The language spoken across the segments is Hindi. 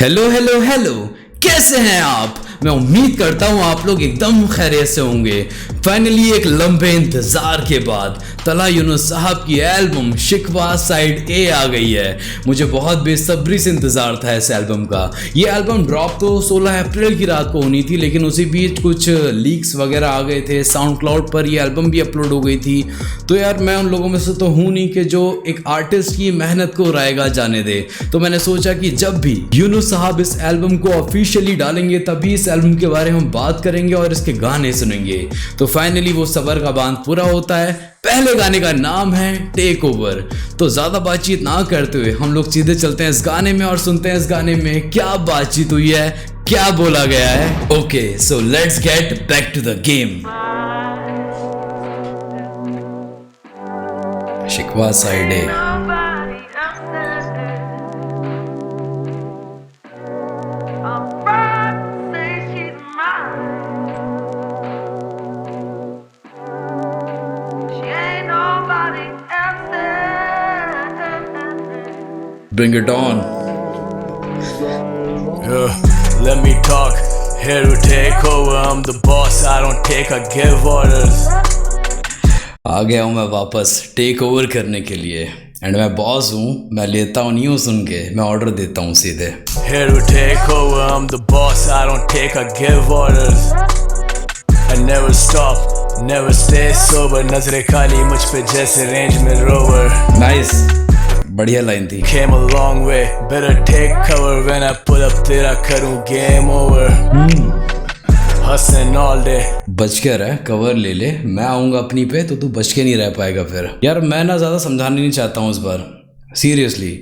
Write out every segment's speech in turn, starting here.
हेलो हेलो हेलो, कैसे हैं आप। मैं उम्मीद करता हूँ आप लोग एकदम खैरियत से होंगे। फाइनली एक लंबे इंतजार के बाद तला यूनुस साहब की एल्बम शिकवा साइड ए आ गई है। मुझे बहुत बेसब्री से इंतजार था इस एल्बम का। ये एल्बम ड्रॉप तो 16 अप्रैल की रात को होनी थी, लेकिन उसी बीच कुछ लीक्स वगैरह आ गए थे। साउंड क्लाउड पर ये एल्बम भी अपलोड हो गई थी। तो यार मैं उन लोगों में से तो हूँ नहीं कि जो एक आर्टिस्ट की मेहनत को रायगा जाने दे। तो मैंने सोचा कि जब भी यूनुस साहब इस एल्बम को ऑफिशियली डालेंगे तभी इस एल्बम के बारे में हम बात करेंगे और इसके गाने सुनेंगे। तो फाइनली वो सबर का बांध पूरा होता है। पहले गाने का नाम है टेक ओवर। तो ज्यादा बातचीत ना करते हुए हम लोग सीधे चलते हैं इस गाने में और सुनते हैं इस गाने में क्या बातचीत हुई है, क्या बोला गया है। Okay, so let's get back to the game. Shikwa side A. Bring it on. Let me talk. Here to take over. I'm the boss. I don't take. I give orders. आ गया हूँ मैं वापस टेक ओवर करने के लिए। एंड मैं बॉस हूँ, मैं लेता हूँ न्यूज़ सुन के, मैं ऑर्डर देता हूँ सीधे। Here to take over. I'm the boss. I don't take. I give orders. I never stop. Never stay sober. नजरें खाली मुझ पे जैसे रेंज में रोवर। नाइस, बढ़िया लाइन थी। Came a long way. Better take cover when I pull up. तेरा करूँ game over. Hustling all day. बच के रह, कवर ले ले। मैं आऊँगा अपनी पे तो तू बच के नहीं रह पाएगा फिर। यार मैं ना ज़्यादा समझाना नहीं चाहता हूँ इस बार, सीरियसली,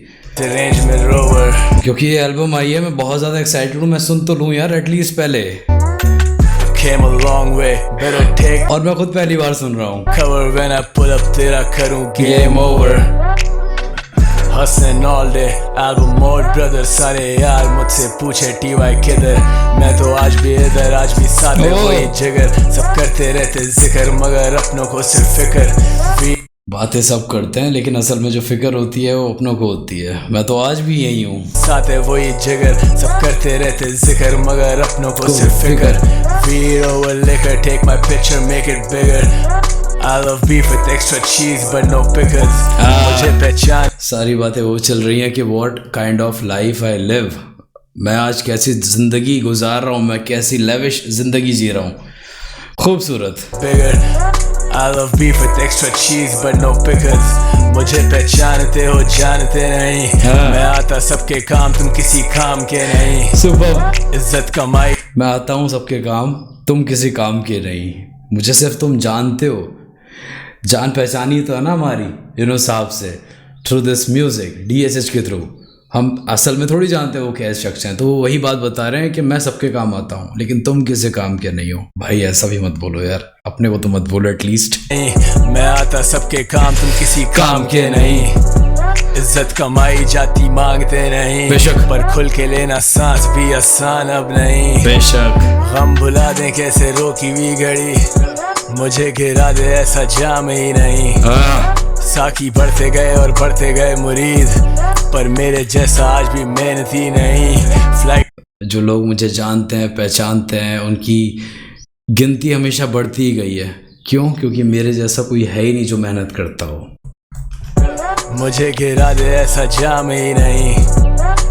रेंज में रोवर। क्योंकि ये एल्बम आई है। मैं बहुत ज़्यादा एक्साइटेड हूँ। मैं सुन तो लूँ यार एटलीस्ट पहले। Came a long way. Better take और मैं खुद पहली बार सुन रहा हूँ। cover when I pull up. तेरा करूँ game over. Hustling all day. Album mode brother. सारे यार मुझसे पूछे TY किधर। मैं तो आज भी इधर, आज भी साथ है वही जिगर। सब करते रहते जिक्र मगर अपनों को सिर्फ फिक्र। बातें सब करते हैं लेकिन असल में जो फिक्र होती है वो अपनों को होती है। मैं तो आज भी यही हूँ। साथ है वही जिगर। सब करते रहते जिक्र मगर अपनों को सिर्फ फिक्र। Weed over liquor. Take my picture, make it bigger. I love beef with extra cheese but no pickles. मुझे पहचान। सारी बातें वो चल रही हैं कि what kind of life I live। मैं आज कैसी जिंदगी गुजार रहा हूँ, मैं कैसी लेविश जिंदगी जी रहा हूँ। खूबसूरत। Bigger. I love beef with extra cheese but no pickles. मुझे पहचानते हो जानते नहीं। मैं आता सबके काम, तुम किसी काम के नहीं। सुबह इज्जत कमाई। मैं आता हूँ सबके काम, तुम किसी काम के नहीं। मुझे सिर्फ तुम जानते हो। जान पहचानी तो है ना हमारी यूनुस साहब से थ्रू दिस म्यूजिक, DSH के थ्रू। हम असल में थोड़ी जानते हो वो कैसे शख्स हैं। तो वो वही बात बता रहे हैं कि मैं सबके काम आता हूँ लेकिन तुम किसी काम के नहीं हो। भाई ऐसा भी मत बोलो यार, अपने को तो मत बोलो एटलीस्ट। मैं आता सबके काम, तुम किसी काम के नहीं। इज्जत कमाई जाती मांगते नहीं। बेशक। पर खुल के लेना सांस भी आसान अब नहीं। बेशक। गम भुला दें कैसे रोकी हुई घड़ी। मुझे गिरा दे ऐसा जाम ही नहीं। साकी बढ़ते गए और बढ़ते गए मुरीद, पर मेरे जैसा आज भी मेहनती नहीं। फ्लाइट जो लोग मुझे जानते हैं पहचानते हैं उनकी गिनती हमेशा बढ़ती ही गई है। क्यों? क्योंकि मेरे जैसा कोई है ही नहीं जो मेहनत करता हो। मुझे गिरा दे ऐसा जाम ही नहीं।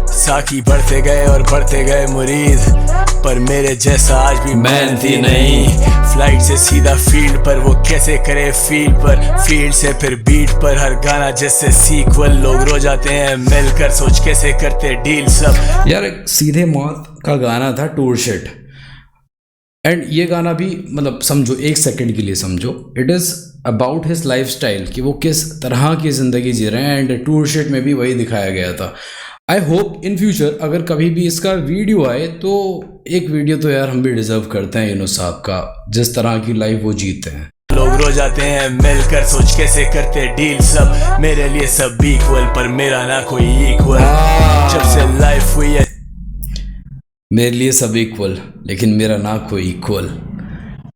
साकी बढ़ते गए और बढ़ते गए मुरीद, पर मेरे जैसा आज भी मेहनती नहीं। फ्लाइट से सीधा फील्ड पर, वो कैसे करे फील्ड पर। फील्ड से फिर बीट पर, हर गाना जैसे सीक्वल। लोग रो जाते हैं मिलकर, सोच कैसे करते डील सब। यार एक सीधे मौत का गाना था टूर शिट। एंड ये गाना भी मतलब समझो, एक सेकंड के लिए समझो, it is about his life style कि वो किस तरह की ज़िंदगी जी रहे हैं। एंड टूर शिट में भी वही दिखाया गया था। आई होप इन फ्यूचर अगर कभी भी इसका वीडियो आए तो एक वीडियो तो यार हम भी डिजर्व करते हैं यूनुस साहब का, जिस तरह की लाइफ वो जीते हैं। लोग रो जाते हैं मिलकर, सोच कैसे करते डील सब। मेरे लिए सब इक्वल पर मेरा ना कोई इक्वल। जब से लाइफ हुई है मेरे लिए सब इक्वल लेकिन मेरा ना कोई इक्वल।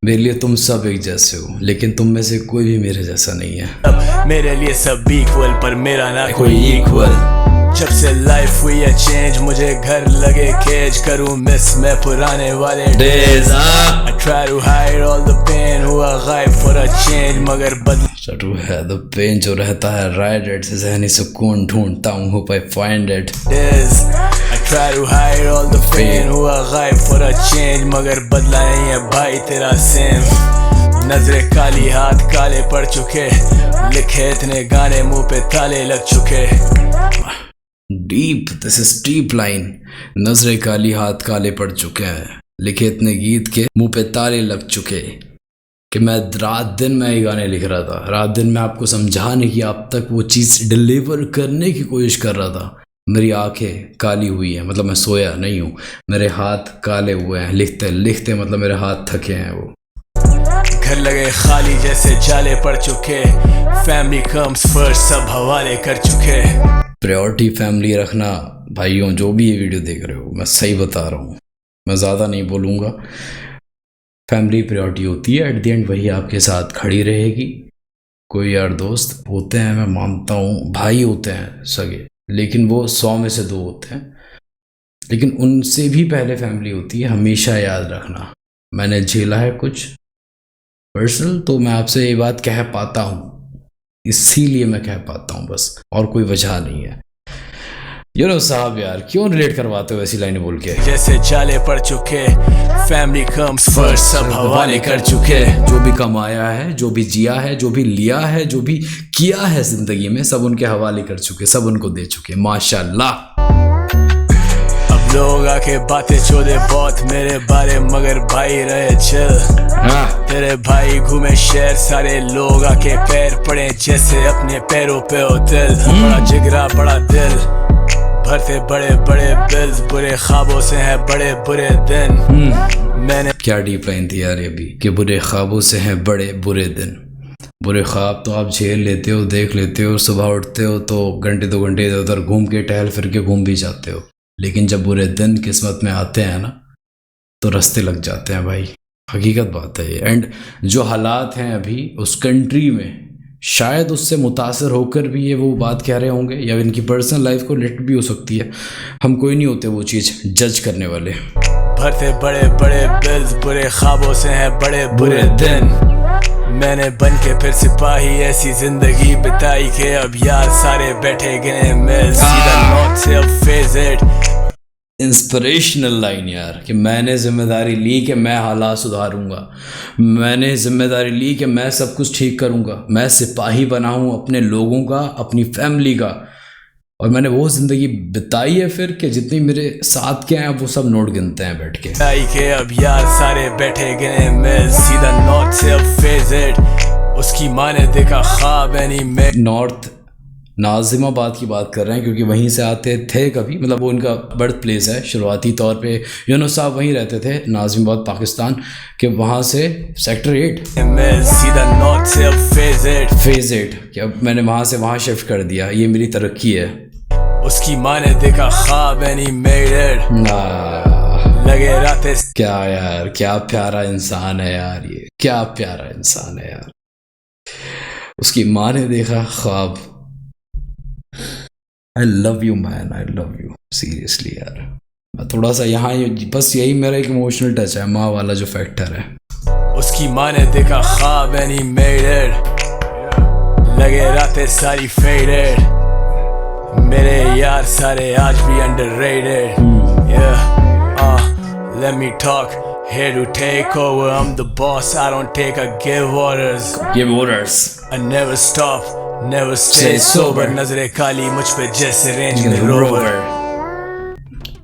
मेरे लिए तुम सब एक जैसे हो लेकिन तुम में से कोई भी मेरे जैसा नहीं है। मेरे लिए सब इक्वल पर मेरा ना कोई इक्वल। जब से लाइफ हुई है चेंज, मुझे घर लगे केज, करूं मिस मैं पुराने वाले days. I try to hide all the pain, हुआ गायब for a change, मगर शुरू है द पेन जो रहता है राइट एट से जहनी सुकून ढूंढता हूँ, hope I find it। I try to hide all the pain, हुआ गायब for a change, मगर बदला नहीं है भाई तेरा सेम। नजरें काली हाथ काले पड़ चुके, लिखे इतने गाने मुंह पे ताले लग चुके। Deep, this is deep line. नजरें काली हाथ काले पड़ चुके हैं, लिखे इतने गीत के मुंह पे ताले लग चुके कि मैं रात दिन मैं ये गाने लिख रहा था, रात दिन मैं आपको समझाने की आप तक वो चीज़ डिलीवर करने की कोशिश कर रहा था। मेरी आंखें काली हुई हैं, मतलब मैं सोया नहीं हूँ, मेरे हाथ काले हुए हैं लिखते लिखते, मतलब मेरे हाथ थके हैं। वो घर लगे खाली जैसे जाले पड़ चुके, फैमिली कम्स फर्स्ट सब हवाले कर चुके। प्रायोरिटी फैमिली रखना भाइयों, जो भी ये वीडियो देख रहे हो, मैं सही बता रहा हूँ, मैं ज़्यादा नहीं बोलूँगा। फैमिली प्रायोरिटी होती है, एट द एंड वही आपके साथ खड़ी रहेगी। कोई यार दोस्त होते हैं, मैं मानता हूँ भाई होते हैं सगे, लेकिन वो 100 में से 2 होते हैं, लेकिन उनसे भी पहले फैमिली होती है। हमेशा याद रखना, मैंने झेला है कुछ पर्सनल, तो मैं आपसे ये बात कह पाता हूँ, इसीलिए मैं कह पाता हूँ बस, और कोई वजह नहीं है। साहब यार क्यों रिलेट करवाते हो ऐसी लाइनें बोल के? जैसे जाले पड़ चुके, फैमिली कम्स फर्स्ट सब हवाले कर चुके। जो भी कमाया है, जो भी जिया है, जो भी लिया है, जो भी किया है जिंदगी में, सब उनके हवाले कर चुके, सब उनको दे चुके, माशाल्लाह। अब लोग आके बातें चोदे बहुत मेरे बारे, मगर भाई रहे चिल। तेरे भाई घूमे शहर, सारे लोग आके पैर पड़े जैसे अपने पैरों पे हो दिल। बड़ा जिगरा बड़ा दिल, भरते बड़े बड़े बिल्स, बुरे ख्वाबों से हैं बड़े बुरे दिन। मैंने क्या डीप लाइन थी यार ये भी, कि बुरे ख्वाबों से हैं बड़े बुरे दिन। बुरे ख्वाब तो आप झेल लेते हो, देख लेते हो, सुबह उठते हो तो घंटे 2 घंटे इधर उधर घूम के टहल फिर के घूम भी जाते हो, लेकिन जब बुरे दिन किस्मत में आते हैं ना, तो रास्ते लग जाते हैं भाई, हकीकत बात है ये। एंड जो हालात हैं अभी उस कंट्री में, शायद उससे मुतासर होकर भी ये वो बात कह रहे होंगे, या इनकी पर्सनल लाइफ को रिलेटेड भी हो सकती है। हम कोई नहीं होते वो चीज़ जज करने वाले। भरते बड़े बड़े बिल्स, बुरे ख्वाबों से हैं बड़े बुरे दिन। मैंने बन के फिर सिपाही ऐसी जिंदगी बिताई के अब यार सारे बैठे गिने मिल, सीधा नॉट से अब फेज इट। इंस्पिरेशनल लाइन यार, कि मैंने जिम्मेदारी ली कि मैं हालात सुधारूंगा, मैंने जिम्मेदारी ली कि मैं सब कुछ ठीक करूंगा, मैं सिपाही बना हूं अपने लोगों का, अपनी फैमिली का, और मैंने वो ज़िंदगी बिताई है फिर कि जितनी मेरे साथ के हैं वो सब नोट गिनते हैं बैठ के अब यार सारे बैठे गिने मिल, सीधा नॉर्थ से अब फेज इट। उसकी माँ ने देखा ख्वाब एनी में। नॉर्थ नाजिमाबाद की बात कर रहे हैं, क्योंकि वहीं से आते थे कभी, मतलब वो उनका बर्थ प्लेस है शुरुआती तौर पे। यूनुस साहब वहीं रहते थे, नाजिमाबाद पाकिस्तान के, वहाँ से सेक्टर 8 सीधा नॉर्थ से अब फेज 8 कि अब मैंने वहाँ से वहाँ शिफ्ट कर दिया, ये मेरी तरक्की है। उसकी माँ ने देखा ख्वाब एनिमेटेड, लगे रातें। क्या यार, क्या प्यारा इंसान है यार, ये क्या प्यारा इंसान है यार। उसकी माँ ने देखा ख्वाब। I love you man, I love you seriously यार। मैं थोड़ा सा यहाँ बस यही मेरा एक इमोशनल टच है, माँ वाला जो फैक्टर है। उसकी माँ ने देखा ख्वाब एनिमेटेड, लगे रातें सारी फेडेड, मेरे यार सारे आज भी underrated. Let me talk, here to take over, I'm the boss, I don't take, I give orders. Give orders. I never stop, never stay sober, नजरें काली मुझ पे जैसे रेंज में rover.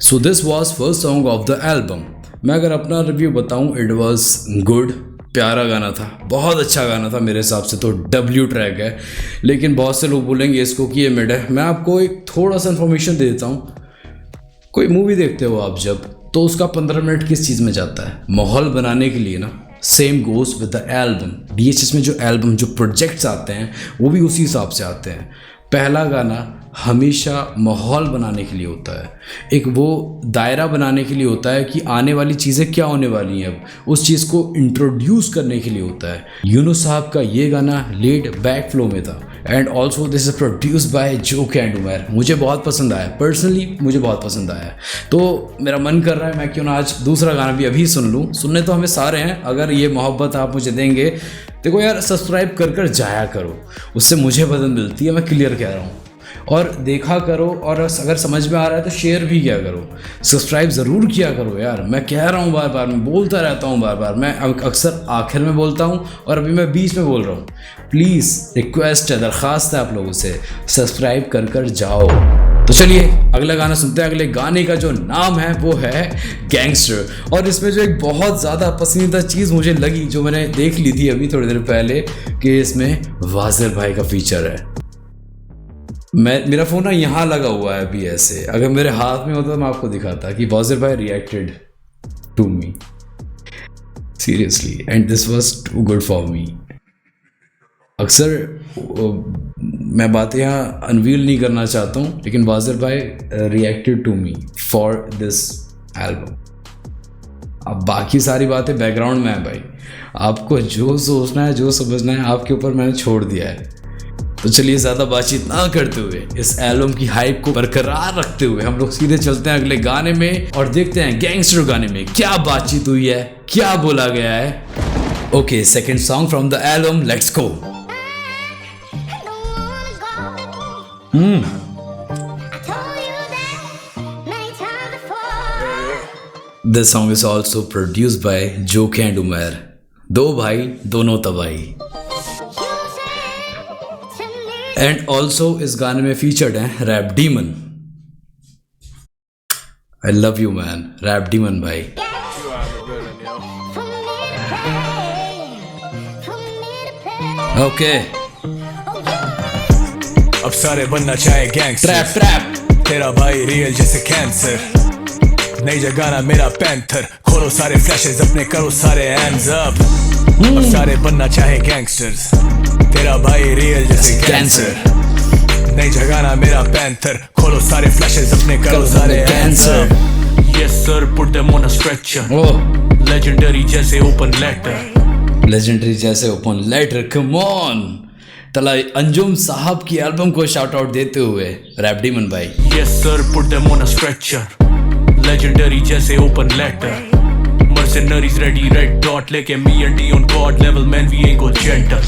So this was first song of the album. मैं अगर अपना रिव्यू बताऊं, it was good, प्यारा गाना था, बहुत अच्छा गाना था मेरे हिसाब से तो। W ट्रैक है, लेकिन बहुत से लोग बोलेंगे इसको कि ये मिड है। मैं आपको एक थोड़ा सा इन्फॉर्मेशन दे देता हूँ। कोई मूवी देखते हो आप जब, तो उसका 15 मिनट किस चीज़ में जाता है? माहौल बनाने के लिए ना। Same goes with the album. DHS में जो एल्बम, जो प्रोजेक्ट्स आते हैं, वो भी उसी हिसाब से आते हैं। पहला गाना हमेशा माहौल बनाने के लिए होता है, एक वो दायरा बनाने के लिए होता है कि आने वाली चीज़ें क्या होने वाली हैं, अब उस चीज़ को इंट्रोड्यूस करने के लिए होता है। यूनुस साहब का ये गाना लेड बैक फ्लो में था, and also this is produce by Jokhay and Umair. मुझे बहुत पसंद आया, पर्सनली मुझे बहुत पसंद आया, तो मेरा मन कर रहा है मैं क्यों ना आज दूसरा गाना भी अभी सुन लूँ। सुनने तो हमें सारे हैं, अगर ये मोहब्बत आप मुझे देंगे, देखो यार सब्सक्राइब कर कर जाया करो, उससे मुझे मदद मिलती है, मैं क्लियर कह रहा हूँ। और देखा करो, और अगर समझ में आ रहा है तो शेयर भी किया करो, सब्सक्राइब ज़रूर किया करो यार। मैं कह रहा हूँ बार बार, मैं बोलता रहता हूँ बार बार, मैं अक्सर आखिर में बोलता हूँ और अभी मैं बीच में बोल रहा हूँ। प्लीज़ रिक्वेस्ट है, दरख्वास्त है आप लोगों से, सब्सक्राइब कर कर जाओ। तो चलिए अगला गाना सुनते हैं। अगले गाने का जो नाम है वो है गैंगस्टर, और इसमें जो एक बहुत ज़्यादा पसंदीदा चीज़ मुझे लगी, जो मैंने देख ली थी अभी थोड़ी देर पहले, कि इसमें वाजिर भाई का फीचर है। मेरा फ़ोन ना यहाँ लगा हुआ है अभी ऐसे, अगर मेरे हाथ में होता तो मैं आपको दिखाता कि वाजिर भाई reacted to me seriously, and this was too good for me. अक्सर मैं बातें यहाँ अनवील नहीं करना चाहता हूँ, लेकिन वाजिर भाई reacted to me for this album. अब बाकी सारी बातें बैकग्राउंड में है भाई, आपको जो सोचना है जो समझना है आपके ऊपर मैंने छोड़ दिया है। तो चलिए ज़्यादा बातचीत ना करते हुए, इस एल्बम की हाइप को बरकरार रखते हुए हम लोग सीधे चलते हैं अगले गाने में और देखते हैं गैंगस्टर गाने में क्या बातचीत हुई है, क्या बोला गया है। Okay, second song from the album, let's go. This song is also produced by Jokhay and Umair, दो भाई दोनों तबाही। एंड ऑल्सो इस गाने में फीचर्ड है Rap Demon. I love you man, Rap demon भाई। ओके, अब सारे बनना चाहे गैंगस्टर, ट्रैप ट्रैप, तेरा भाई रियल जैसे कैंसर, नई जगाना मेरा पैंथर, खोलो सारे फ्लैशेस अपने, करो सारे हैंड्स अप। अब सारे बनना चाहे गैंगस्टर्स, तेरा भाई रियल जैसे कैंसर, नई जगाना मेरा पैंथर, खोलो सारे फ्लैशेस अपने, करो सारे hands up. Yes sir, put them on a stretcher, legendary जैसे ओपन लेटर, लेजेंडरी जैसे ओपन लेटर, कम ऑन। तला अंजुम साहब की एल्बम को शाउट आउट देते हुए रैप डीमन भाई। Yes sir, put them on a stretcher, legendary जैसे open letter, mercenaries ready, red dot लेके me and D on god level, man we ain't go gentle।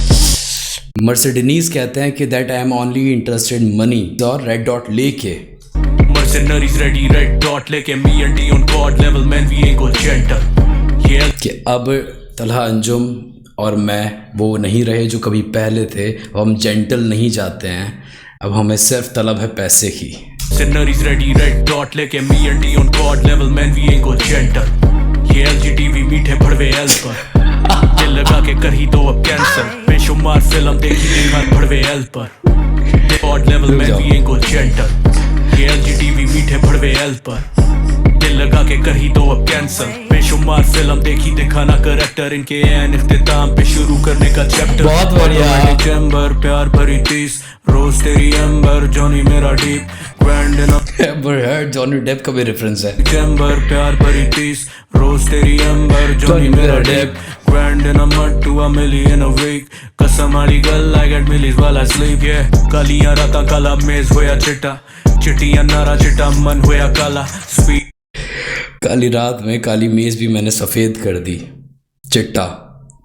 Mercedes कहते हैं कि that I am only interested money, और रेड डॉट लेके mercenaries ready, red dot लेके me and D on god level, man we ain't go gentle। yeah। कि अब तलहा अंजुम और मैं वो नहीं रहे जो कभी पहले थे, अब हम जेंटल नहीं जाते हैं, अब हमें सिर्फ तलब है पैसे की। mercenaries ready, red dot लेके me and D on god level, man we ain't go gentle। ये LGTV मीठे भड़वे एल पर, दिल लगा के कर ही दो अब कैंसर, बेशुमार फिल्म देखी देखा भड़वे एल पर, गॉड लेवल में भी ain't go gentle। ये LGTV मीठे भड़वे एल पर, दिल लगा के कर ही दो अब कैंसर, बेशुमार फिल्म देखी दिखाना करेक्टर, इनके एन इख्तिताम पे शुरू करने का चैप्टर। बहुत बढ़िया। चैम्बर प्यार भरी 30 रोज तेरी एम्बर, जॉनी मेरा डीप ग्रैंड इन एम्बर हर्ड, जॉनी डेप का भी रेफरेंस है। चैम्बर प्यार भरी 30 रोज तेरी एम्बर, जॉनी मेरा deep grand in a mud to a million a week, कसम वाली गल I get millies while I sleep. ये कालियां रातां काला मेज होया चिट्टा, चिट्टियां नारा चिट्टा मन होया काला स्वीट। काली रात में काली मेज भी मैंने सफ़ेद कर दी, चिट्टा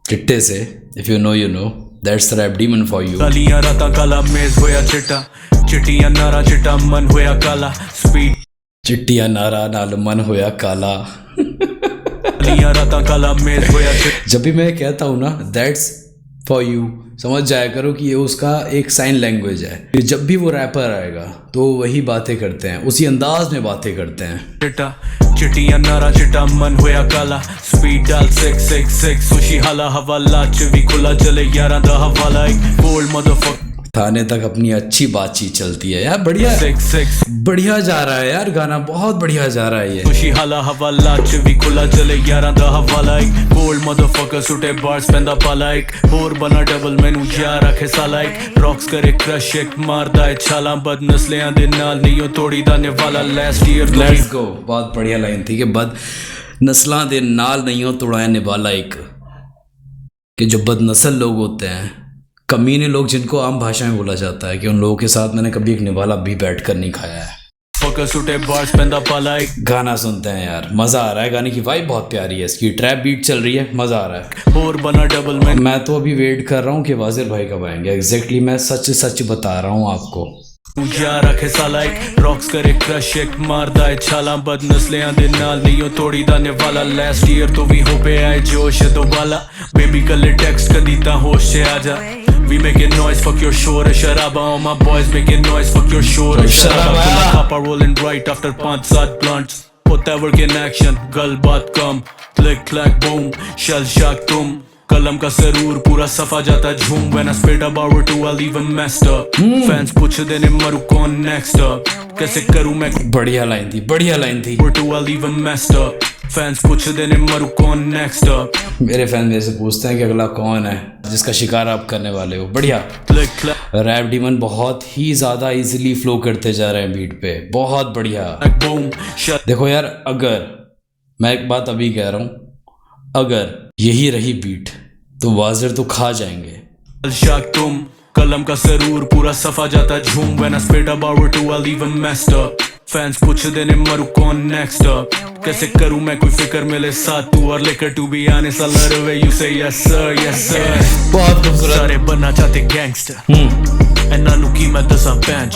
चिट्टे से, if you know you know, that's rap demon for you. कालियां रातां काला मेज होया चिट्टा, चिट्टियां नारा चिट्टा मन होया काला स्वीट, चिट्टियां नारा नाल मन होया काला। कालियां रातां काला मेज होया चिट्टा। जब भी मैं कहता हूँ ना दैट्स फॉर यू, समझ जाया करो कि ये उसका एक साइन लैंग्वेज है। जब भी वो रैपर आएगा तो वही बातें करते हैं, उसी अंदाज में बातें करते हैं। चिट्टा चिट्टियां नारा चिट्टा मन होया काला, स्पीड डाल 666 सुशी हाला हवाला, चवी खुला चले 11 दा हवाला, एक गोल्ड मदरफक थाने तक अपनी अच्छी बातचीत चलती है यार। बढ़िया बढ़िया जा रहा है यार गाना, बहुत बढ़िया जा रहा है ये। खुशी हाला हवाला चवी खुला चले 11 दा हवाला, एक गोल्ड मदरफकर सुटे बार्स पेंदा पाला, एक और बना डबल मेनू जा रखे साला, एक रॉक्स करे क्रश एक मारदा है छाला, बद नस्लियां दे नाल नहीं तोड़ी दाने वाला लास्ट ईयर। लेट्स गो, बहुत बढ़िया लाइन थी कि बद नस्लां दे नाल नहीं तोड़ाने वाला, एक कि जो बद नस्ल लोग होते हैं कमीने लोग जिनको आम भाषा में बोला जाता है कि उन लोगों के साथ मैंने कभी एक निवाला भी बैठ कर नहीं खाया है। गाना सुनते हैं यार, मजा आ रहा है। गाने की वाइब बहुत प्यारी है, इसकी ट्रैप बीट चल रही है, मजा आ रहा है। और बना डबल में मैं तो अभी वेट कर रहा हूँ कि वाजिर भाई कब आएंगे। एग्जैक्टली मैं सच सच बता रहा हूँ आपको। ਜਾ ਰੱਖੇ ਸਾਲਾ ਇੱਕ ਰੌਕਸ ਕਰੇ ਕ੍ਰਸ਼ ਇੱਕ ਮਾਰਦਾ ਏ ਛਾਲਾਂ ਬਦ ਨਸਲਿਆਂ ਦੇ ਨਾਲ ਨਹੀਂ ਤੋੜੀ ਦਾ ਨੇ ਵਾਲਾ ਲਾਸਟ ਈਅਰ ਤੋਂ ਵੀ ਹੋ ਪਿਆ ਏ ਜੋਸ਼ ਦੁਬਾਲਾ ਬੇਬੀ ਕੱਲੇ ਟੈਕਸਟ ਕਦੀ ਤਾਂ ਹੋਸ਼ 'ਚ ਆ ਜਾ We making noise, fuck your shore, sharaba. All my boys making noise, fuck your shore, sharaba. Pull a copper rolling right after 5-7 blunts. Put that work in action, gal baat kam. Click clack boom, shell shock tum. कलम का सरूर पूरा सफा जाता झूम When I spit about word to I'll even messed up Fans पूछते ने मरू कौन next up कैसे करूँ मैं बढ़िया लाइन थी, बढ़िया लाइन थी। word to I'll even messed up Fans पूछते ने मरू कौन next up मेरे फैन मेरे से पूछते हैं कि अगला कौन है जिसका शिकार आप करने वाले हो। बढ़िया। रैप डीमन बहुत ही ज्यादा इजीली फ्लो करते जा रहे हैं बीट पे, बहुत बढ़िया। देखो यार, अगर मैं एक बात अभी कह रहा हूँ, अगर यही रही बीट तो वाजिर तो खा जाएंगे। शाक तुम कलम का सरूर पूरा सफा जाता झूम When I spit about word to I'll even messed up Fans पूछते ने मरू कौन next up कैसे करूँ मैं कोई फिक्र मिले साथ तू और लेकर टू भी आने सा लड़ वे you say yes sir बहुत खूबसूरत। सारे बनना चाहते गैंगस्टर एना नु की मैं दसा पैंच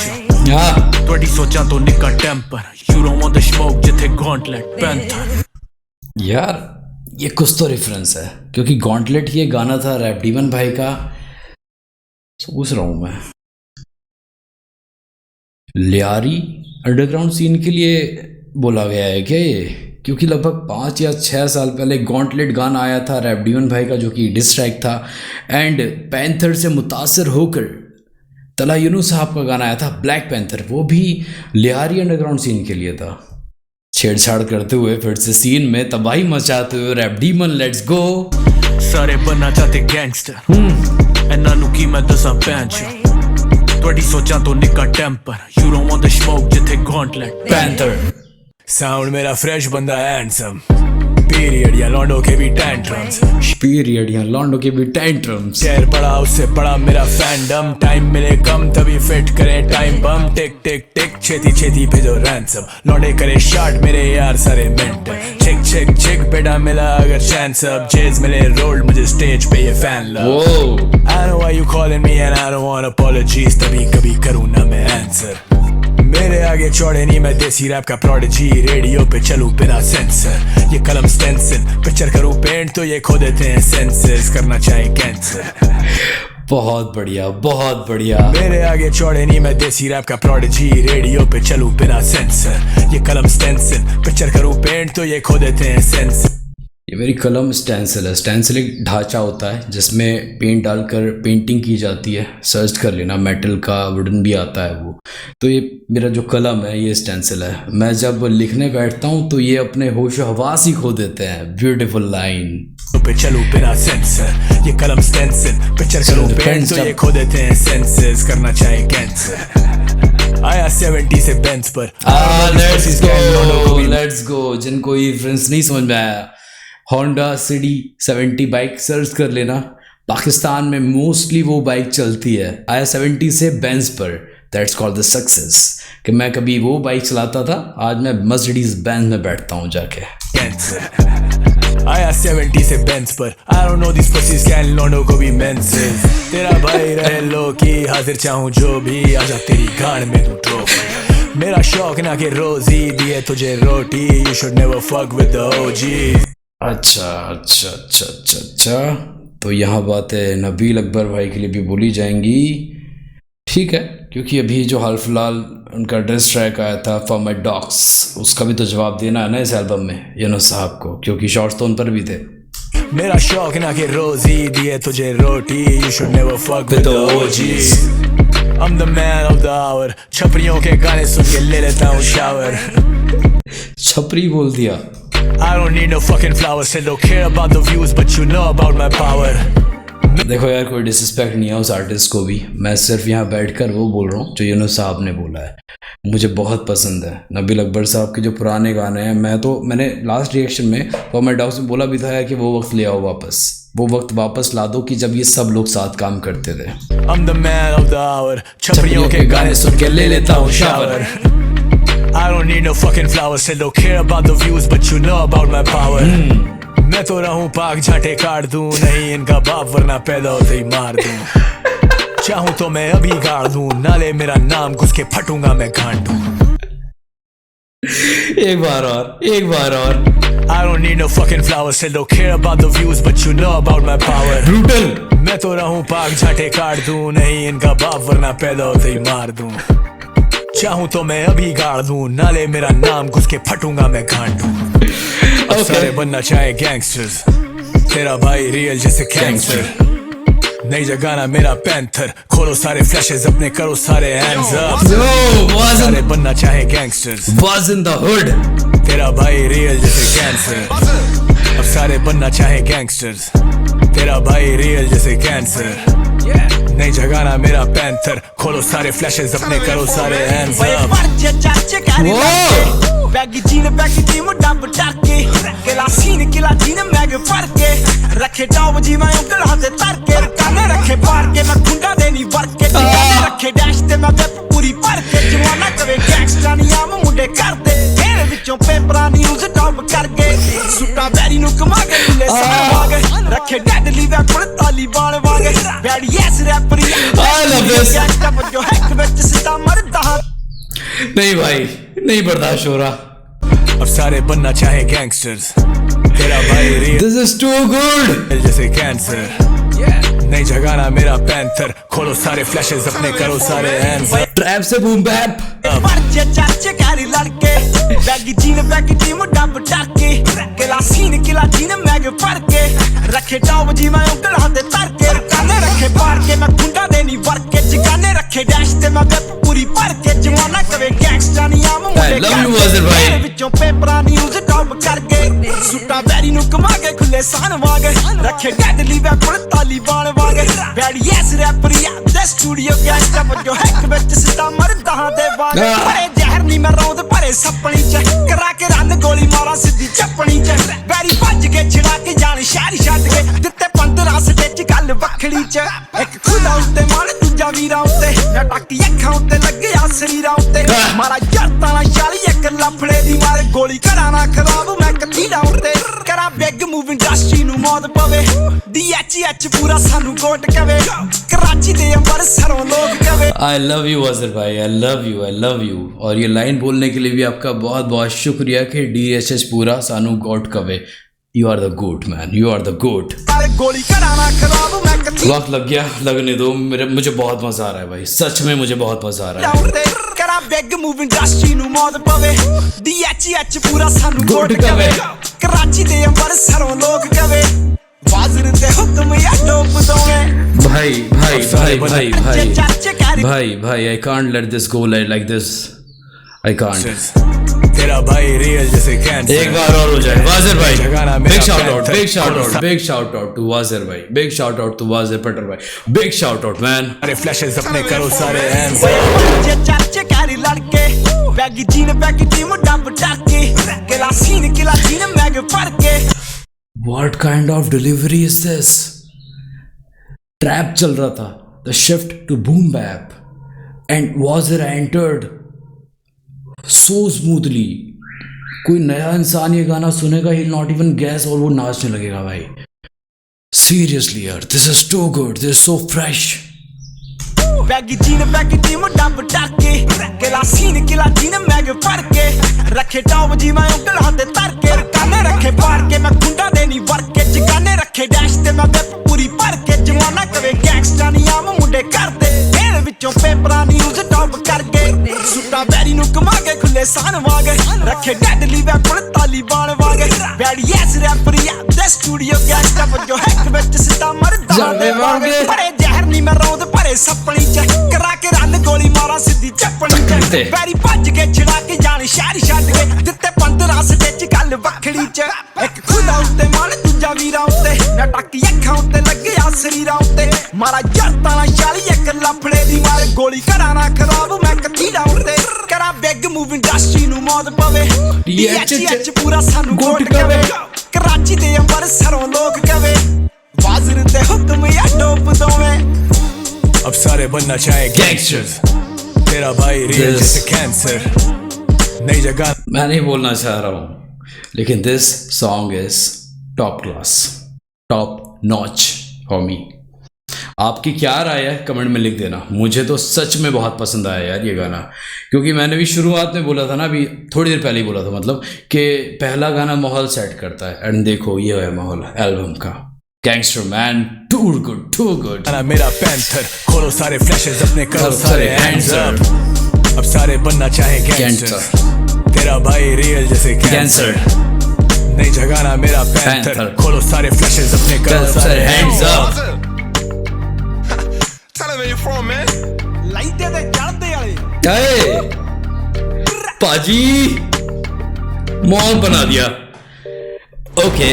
थोड़ी सोचा तो निका temper You don't want the smoke जिथे gauntlet panther यार ये कुछ तो रेफरेंस है, क्योंकि गॉन्टलेट ये गाना था रैप डीमन भाई का। सोच रहा हूँ मैं, लियारी अंडरग्राउंड सीन के लिए बोला गया है क्या ये? क्योंकि लगभग 5 या 6 साल पहले गॉन्टलेट गाना आया था रैप डीमन भाई का, जो कि डिस ट्रैक था। एंड पैंथर से मुतासर होकर तला यूनुस साहब का गाना आया था ब्लैक पैंथर, वो भी लियारी अंडरग्राउंड सीन के लिए था। छेड़छाड़ करते हुए फिर से सीन में तबाही मचाते हुए रैप डीमन लेट्स गो। सारे बनना चाहते गैंगस्टर एना नु की मैं दसा पैंच थोड़ी सोचा तो निका temper You don't want the smoke जिथे gauntlet पैंथर। साउंड मेरा फ्रेश बंदा हैंडसम पीरियड या लॉन्डो के भी टेंट्रम्स पीरियड या लॉन्डो के भी टेंट्रम्स। शेर पड़ा उससे बड़ा मेरा फैंडम टाइम मिले कम तभी फिट करें टाइम बम टिक टिक टिक छेती छेती भेजो रैंसम लौंडे करे शॉट मेरे यार सारे मेंटल चिक चिक चिक बेटा मिला अगर चांस अब जेज मिले रोल मुझे स्टेज पे ये fan love I know why you calling me and I don't want apologies तभी कभी करूँ ना मैं आंसर मेरे आगे चौड़े नहीं मैं देसी रैप का प्रोडिजी रेडियो पे चलूं बिना सेंसर ये कलम स्टेंसिल पिक्चर करूं पेंट तो ये खो देते हैं सेंसर्स करना चाहे कैंसर। बहुत बढ़िया, बहुत बढ़िया। मेरे आगे चौड़े नहीं मैं देसी रैप का प्रोडिजी रेडियो पे चलूं बिना सेंसर ये कलम स्टेंसिल पिक्चर करूं पेंट तो ये खो देते हैं सेंसर। ये मेरी कलम स्टेंसिल है। स्टेंसिल एक ढांचा होता है जिसमें पेंट डालकर पेंटिंग की जाती है। सर्च कर लेना, मेटल का वुडन भी आता है वो। तो ये मेरा जो कलम है ये स्टेंसिल है। मैं जब लिखने बैठता हूँ तो ये अपने होश हवास ही खो देते हैं। ब्यूटीफुल लाइन पे चलूं बिना सेंसर ये कलम स्टेंसिल पिक्चर करूं पेंट तो ये खो देते हैं सेंसर्स करना चाहे कैंसर। आया 70 से बेंच पर लेट्स गो। जिनको ये रेफरेंस नहीं समझ में आया, होंडा सिटी 70 बाइक सर्च कर लेना। पाकिस्तान में मोस्टली वो बाइक चलती है। आया 70 से बेंज पर, दैट्स कॉल्ड द सक्सेस। कि मैं कभी वो बाइक चलाता था, आज मैं मर्सिडीज बेंज में बैठता हूँ जाके। आया 70 से बेंच पर I don't know these pussies can लौंडों को भी मेंसेस तेरा भाई रहे लो की हाजिर चाहूँ जो भी आजा तेरी गाड़ में तू ट्रॉफी मेरा शौक ना कि रोजी दिए तुझे रोटी You should never fuck with the OGs। अच्छा अच्छा अच्छा अच्छा अच्छा, तो यहाँ बातें नबील अकबर भाई के लिए भी बोली जाएंगी। ठीक है, क्योंकि अभी जो हाल फिलहाल उनका डिस ट्रैक आया था फॉर माई डॉग्स, उसका भी तो जवाब देना है ना इस एल्बम में यूनुस साहब को, क्योंकि शॉर्ट्स तो उन पर भी थे। मेरा शौक ना कि रोजी दिए तुझे रोटी You should never fuck with the OGs। I'm the man of the hour छपरियों के गाने सुन के ले लेता हूँ शावर। छपरी बोल दिया। I don't need no fucking flowers I don't care about the views but you know about my power। देखो यार, कोई डिसरिस्पेक्ट नहीं है उस आर्टिस्ट को भी। मैं सिर्फ यहाँ बैठकर वो बोल रहा हूँ जो यूनुस साहब ने बोला है। मुझे बहुत पसंद है नबील अकबर साहब के जो पुराने गाने हैं। मैंने लास्ट रिएक्शन में फॉर माई डॉग्स में बोला भी था कि वो वक्त ले आओ वापस। वो वक्त वापस ला दो कि जब ये सब लोग साथ काम करते थे। I'm the man of the hour. छपरियों के गाने सुन के ले लेता हूँ shower. I don't need no fucking flowers. Still don't care about the views, but you know about my power. मैं तो रहूं पाक झाटे काट दूं, नहीं इनका बाप वरना पैदा होते ही मार दूं। चाहूं तो मैं अभी गाड़ दूं, नाले मेरा नाम घुस के फटूंगा मैं गांडू। एक बार और। I don't need no fucking flowers, still don't care about the views, but you know about my power. Brutal. मैं तो रहूं पाक झाटे काट दूं, नहीं इनका बाप वरना पैदा होते ही मार दूं। चाहूं तो मैं अभी गाड़ दूं, नाले मेरा नाम घुस के फटूंगा मैं गांडू। अब सारे बनना चाहे गैंगस्टर्स, तेरा भाई रियल जैसे कैंसर। नई जगाना मेरा पैंथर, खोलो सारे फ्लैशेस अपने, करो सारे हैंड्स अप। सारे बनना चाहे gangsters, was in the hood। तेरा भाई रियल जैसे कैंसर। अब सारे बनना चाहे गैंगस्टर्स, तेरा भाई रियल जैसे कैंसर। नई जगाना मेरा पैंथर, खोलो सारे फ्लैशेस अपने, करो सारे hands up. Baggy jean baggy tee मुंडा बटाके, किला सीन किला जीन मैग फर के, रखे टॉप जी मैं उंगल हाथे तर के, काने रखे पार के मैं खुंडा देनी वर के, काने रखे डैश ते मैं वेप पूरी भर के, जवाना कवे गैंगस्टर नी आम मुंडे कर दे, तेरे विचों पेपरां न्यूज़ टॉप कर के, सुट्टा बैरी नु कमा के खुले सारे वागे, रखे डेडली वेपन तालिबान वागे, बैडी ऐस रैपर गैंगस्टर पर जो हैक विच सिता मरदा। नहीं भाई, नहीं बर्दाश्त हो रहा। अब सारे बनना चाहे गैंगस्टर्स, तेरा भाई real This is too good। जैसे कैंसर। नई जगाना मेरा पैंथर, खोलो सारे फ्लैशेस अपने, करो सारे हैंड्स अप। ट्रैप से बूम बैप। पर्चे चाचे कारी लड़के, बैगी जीन बैगी टी मुंडा बटाके, किला सीन किला जीन मैग फर के, रखे टॉप जी मैं उंगल हाथे तर के, काने रखे पार के मैं खुंडा देनी वर के, जगाने रखे डैश ते मैं वेप पूरी भर के, जवाना कवे गैंगस्टर नी आम मुंडे कर दे, विचों पेपरां न्यूज़ टॉप कर के, सुट्टा बैरी नु कमा के खुले सान वागे, रखे डेडली वेपन तालिबान वागे, बैडी ऐस रैपर दे स्टूडियो गैंगस्टर पर जो हैक विच सिता मरदा दे वागे, भरे जहर नी मैं रौंद भरे सपनी च, करा के रन गोली मारा सिद्धी चपनी च, बैरी भज के छिड़ा के जान शहर छड्ड के, दित्ते 15 स्टेच गल वखड़ी च, एक खुदा उत्ते मार दूजा वीरा उत्ते, मैं टाकी अखां उत्ते लगे आ शरीरा उत्ते, मारा जरता ना 40 एक लफड़े दी मार गोली करा ना खराब मैं कतीड़ा उत्ते, करा बिग मूव इंडस्ट्री नु मौत पवे, DHH पूरा सानू कोट कवे, कराची दे अंबरसरों लोग कवे। I love you वाजिर भाई, I love you। और ये लाइन बोलने के लिए भी आपका बहुत बहुत शुक्रिया कि DHH पूरा सानू गोट कवे। You are the goat man, you are the goat। गोली कराना खराब मैं कतीड़ा वक्त लग गया, लगने दो, मुझे बहुत मजा आ रहा है भाई, सच में मुझे बहुत मजा आ रहा है। करा बिग मूव इंडस्ट्री नु मौत पवे, DHH पूरा सानू गोट कवे, कराची दे अंबरसरों लोग कवे, वाजिर ते हुक्म या डोप दोवे। भाई I can't let this go like this। I can't। तेरा भाई रियल जैसे कैंसर। एक बार और हो जाए वाजिर भाई। Big shout out to वाजिर भाई, big shout out to वाजिर पटर भाई, big shout out man। अरे फ्लैशेस अपने, करो सारे हैंड्स चाचे कारी लड़के, बैगी जीन बैगी टी मुंडा बटाके, किला सीन किला जीन मैग फर के। What kind of delivery is this? Trap चल रहा था, the shift to boom bap, and वाजिर entered so smoothly। कोई नया इंसान ये गाना सुनेगा, he'll not even guess, और वो नाचने लगेगा भाई। Seriously यार, this is too good, this is so fresh। Baggy jean baggy tee मुंडा बटाके, किला सीन किला जीन मैग फर के, रखे टॉप जी मैं उंगल हाथे तर के, काने रखे पार के मैं खुंडा देनी वर के, जगाने रखे डैश ते मैं वेप पूरी भर के, जवाना कवे गैंगस्टर नी आम मुंडे कर दे, तेरे विचों पेपरां न्यूज़ टॉप कर के, सुट्टा बैरी नु कमा के खुले सान वागे, रखे डेडली वेपन तालिबान वागे, बैडी ऐस रैपर दे स्टूडियो गैंगस्टर पर जो हैक विच सिता मरदा दे वागे, भरे जहर नी मैं रौंद भरे सपनी च, करा के रन गोली मारा सिद्धी चपनी च, बैरी भज के छिड़ा के जान शहर छड्ड के, दित्ते 15 स्टेच गल वखड़ी च, एक खुदा उत्ते मार दूजा वीरा उत्ते, मैं टाकी अखां उत्ते लगे आ शरीरा उत्ते, मारा जरता ना 40 एक लफड़े दी मार गोली करा ना खराब मैं कतीड़ा उत्ते, करा बिग मूव इंडस्ट्री नु मौत पवे, DHH पूरा सानू गोट कवे, कराची दे अंबरसरों लोग कवे। सारे बनना चाहे गैंगस्टर्स, तेरा भाई रियल This- जैसे कैंसर, नई जगह मैं नहीं बोलना चाह रहा हूँ, लेकिन this song is top class, top notch for me. आपकी क्या राय है कमेंट में लिख देना। मुझे तो सच में बहुत पसंद आया यार ये गाना, क्योंकि मैंने भी शुरुआत में बोला था ना, अभी थोड़ी देर पहले ही बोला था, मतलब कि पहला गाना माहौल सेट करता है। एंड देखो ये है माहौल एल्बम का, gangster man, too good too good. गाना मेरा पैंथर, खोलो सारे फ्लैशेस अपने, करो करो सारे सारे हैंड्स hands अप, अब सारे बनना चाहे गैंगस्टर, तेरा भाई रियल जैसे कैंसर, नहीं जगाना मेरा पैंथर, Panther. खोलो सारे फ्लैशेस अपने, करो सारे hands up. Tell him where you from, man. ਲਾਈਦੇ ਤੇ ਚੜਦੇ ਵਾਲੇ अरे पाजी मॉल बना दिया। ओके,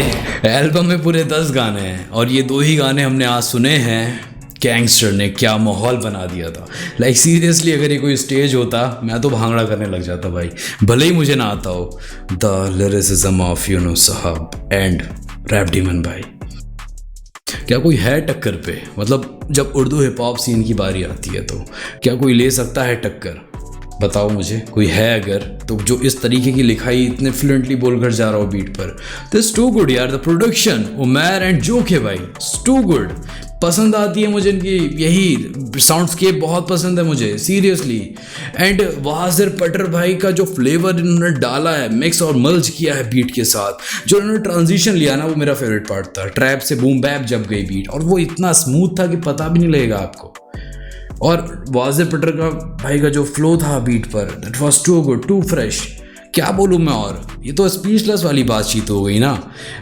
एल्बम में पूरे 10 गाने हैं और ये 2 ही गाने हमने आज सुने हैं। गैंगस्टर ने क्या माहौल बना दिया था। लाइक सीरियसली अगर ये कोई स्टेज होता मैं तो भांगड़ा करने लग जाता भाई, भले ही मुझे ना आता हो। द लिरिसिज्म ऑफ यूनो साहब एंड रैप डीमन भाई, क्या कोई है टक्कर पे? मतलब जब उर्दू हिप हॉप सीन की बारी आती है तो क्या कोई ले सकता है टक्कर? बताओ मुझे, कोई है अगर तो, जो इस तरीके की लिखाई इतने फ्लुएंटली बोलकर जा रहा हो बीट पर। दिस टू गुड यार, the production Umair and joke है भाई, टू गुड। पसंद आती है मुझे इनकी यही साउंडस्केप, बहुत पसंद है मुझे सीरियसली। एंड वाजिर पटर भाई का जो फ्लेवर इन्होंने डाला है, मिक्स और मल्ज किया है बीट के साथ, जो इन्होंने ट्रांजिशन लिया ना, वो मेरा फेवरेट पार्ट था। ट्रैप से बूम बैप जब गई बीट, और वो इतना स्मूथ था कि पता भी नहीं लगेगा आपको। और वाजिर पटर का भाई का जो फ्लो था बीट पर, that was too good, too fresh. क्या बोलूँ मैं, और ये तो स्पीचलेस वाली बातचीत हो गई ना।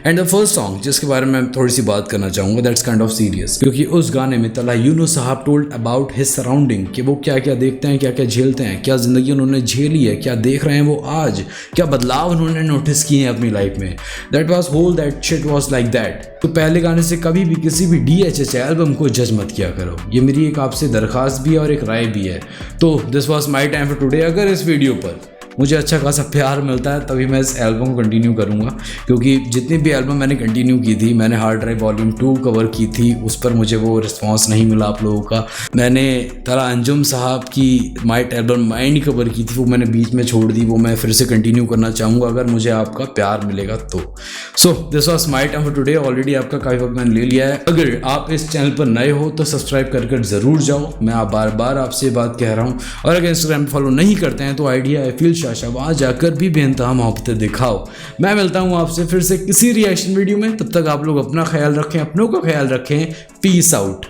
एंड द फर्स्ट सॉन्ग जिसके बारे में मैं थोड़ी सी बात करना चाहूँगा, दैट्स काइंड ऑफ सीरियस, क्योंकि उस गाने में तला यूनुस साहब टोल्ड अबाउट हिज सराउंडिंग, कि वो क्या क्या देखते हैं, क्या क्या झेलते हैं, क्या ज़िंदगी उन्होंने झेली है, क्या देख रहे हैं वो आज, क्या बदलाव उन्होंने नोटिस किए हैं अपनी लाइफ में। That was whole that shit was like that. तो पहले गाने से कभी भी किसी भी DHH एल्बम को जज मत किया करो, ये मेरी एक आपसे दरख्वास्त भी है और एक राय भी है। तो this was my time for today. अगर इस वीडियो पर मुझे अच्छा खासा प्यार मिलता है तभी मैं इस एल्बम को कंटिन्यू करूँगा, क्योंकि जितनी भी एल्बम मैंने कंटिन्यू की थी, मैंने हार्ड ड्राइव वॉल्यूम 2 कवर की थी, उस पर मुझे वो रिस्पांस नहीं मिला आप लोगों का। मैंने तला अंजुम साहब की माइट एल्बम माइंड कवर की थी, वो मैंने बीच में छोड़ दी, वो मैं फिर से कंटिन्यू करना चाहूँगा अगर मुझे आपका प्यार मिलेगा तो। So this was my time for today. Already आपका काफ़ी वक्त मैंने ले लिया है। अगर आप इस चैनल पर नए हो तो सब्सक्राइब कर ज़रूर जाओ, मैं आप बार बार आपसे बात कह रहा हूँ। और अगर इंस्टाग्राम पर फॉलो नहीं करते हैं तो आइडिया है फील शाशा, वहाँ जाकर भी बेइंतहा मोहब्बतें दिखाओ। मैं मिलता हूँ आपसे फिर से किसी रिएक्शन वीडियो में, तब तक आप लोग अपना ख्याल रखें, अपनों का ख्याल रखें। Peace out.